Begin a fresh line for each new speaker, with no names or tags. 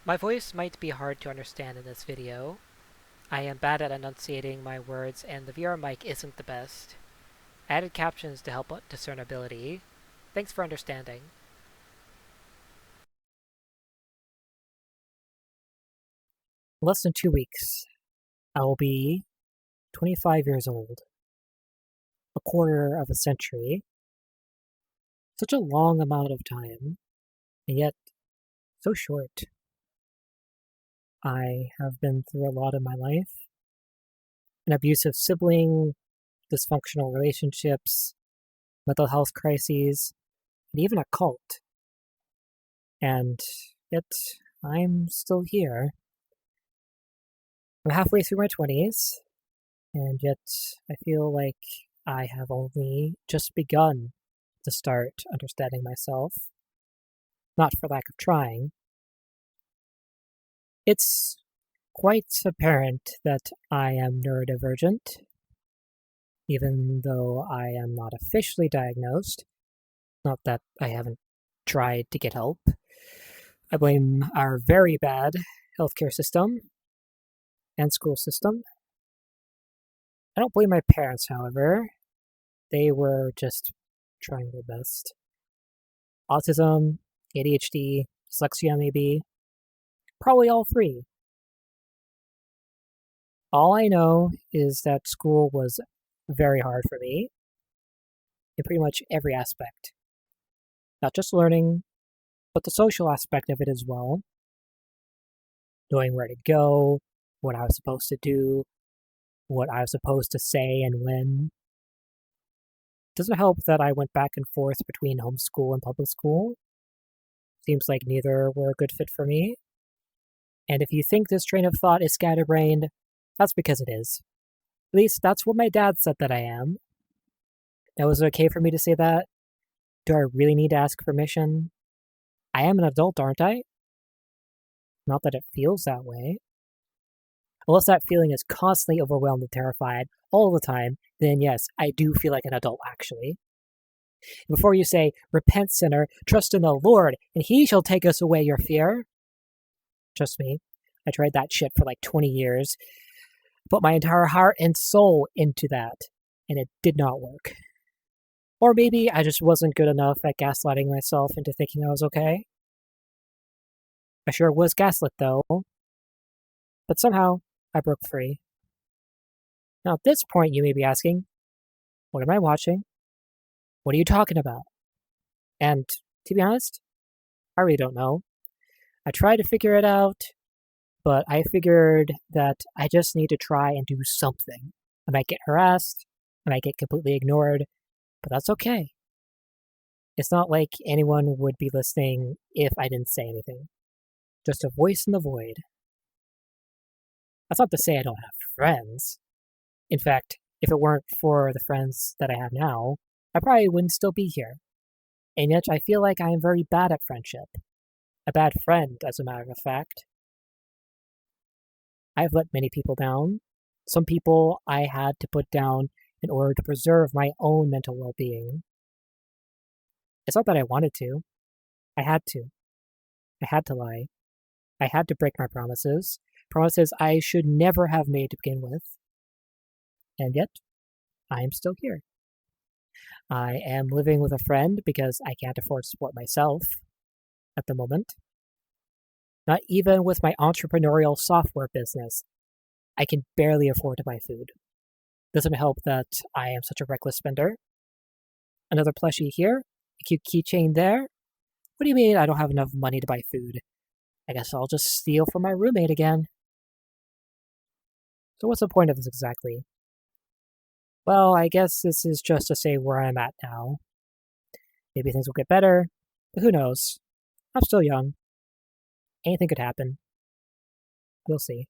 My voice might be hard to understand in this video. I am bad at enunciating my words and the VR mic isn't the best. I added captions to help discernibility. Thanks for understanding.
In less than 2 weeks, I will be 25 years old. A quarter of a century. Such a long amount of time, and yet so short. I have been through a lot in my life. An abusive sibling, dysfunctional relationships, mental health crises, and even a cult. And yet, I'm still here. I'm halfway through my 20s, and yet I feel like I have only just begun to start understanding myself, not for lack of trying. It's quite apparent that I am neurodivergent, even though I am not officially diagnosed. Not that I haven't tried to get help. I blame our very bad healthcare system and school system. I don't blame my parents, however. They were just trying their best. Autism, ADHD, dyslexia maybe. Probably all three. All I know is that school was very hard for me in pretty much every aspect. Not just learning, but the social aspect of it as well. Knowing where to go, what I was supposed to do, what I was supposed to say and when. Doesn't help that I went back and forth between homeschool and public school. Seems like neither were a good fit for me. And if you think this train of thought is scatterbrained, that's because it is. At least that's what my dad said that I am. Now, is it okay for me to say that? Do I really need to ask permission? I am an adult, aren't I? Not that it feels that way. Unless that feeling is constantly overwhelmed and terrified all the time, then yes, I do feel like an adult actually. Before you say, repent sinner, trust in the Lord, and he shall take us away your fear. Trust me, I tried that shit for like 20 years. Put my entire heart and soul into that, and it did not work. Or maybe I just wasn't good enough at gaslighting myself into thinking I was okay. I sure was gaslit though. But somehow, I broke free. Now at this point you may be asking, what am I watching? What are you talking about? And to be honest, I really don't know. I tried to figure it out, but I figured that I just need to try and do something. I might get harassed, I might get completely ignored, but that's okay. It's not like anyone would be listening if I didn't say anything. Just a voice in the void. That's not to say I don't have friends. In fact, if it weren't for the friends that I have now, I probably wouldn't still be here. And yet I feel like I am very bad at friendship. A bad friend, as a matter of fact. I've let many people down. Some people I had to put down in order to preserve my own mental well-being. It's not that I wanted to. I had to. I had to lie. I had to break my promises. Promises I should never have made to begin with. And yet, I am still here. I am living with a friend because I can't afford to support myself at the moment. Not even with my entrepreneurial software business, I can barely afford to buy food. Doesn't help that I am such a reckless spender. Another plushie here, a cute keychain there. What do you mean I don't have enough money to buy food? I guess I'll just steal from my roommate again. So what's the point of this exactly? Well, I guess this is just to say where I'm at now. Maybe things will get better, but who knows? I'm still young. Anything could happen. We'll see.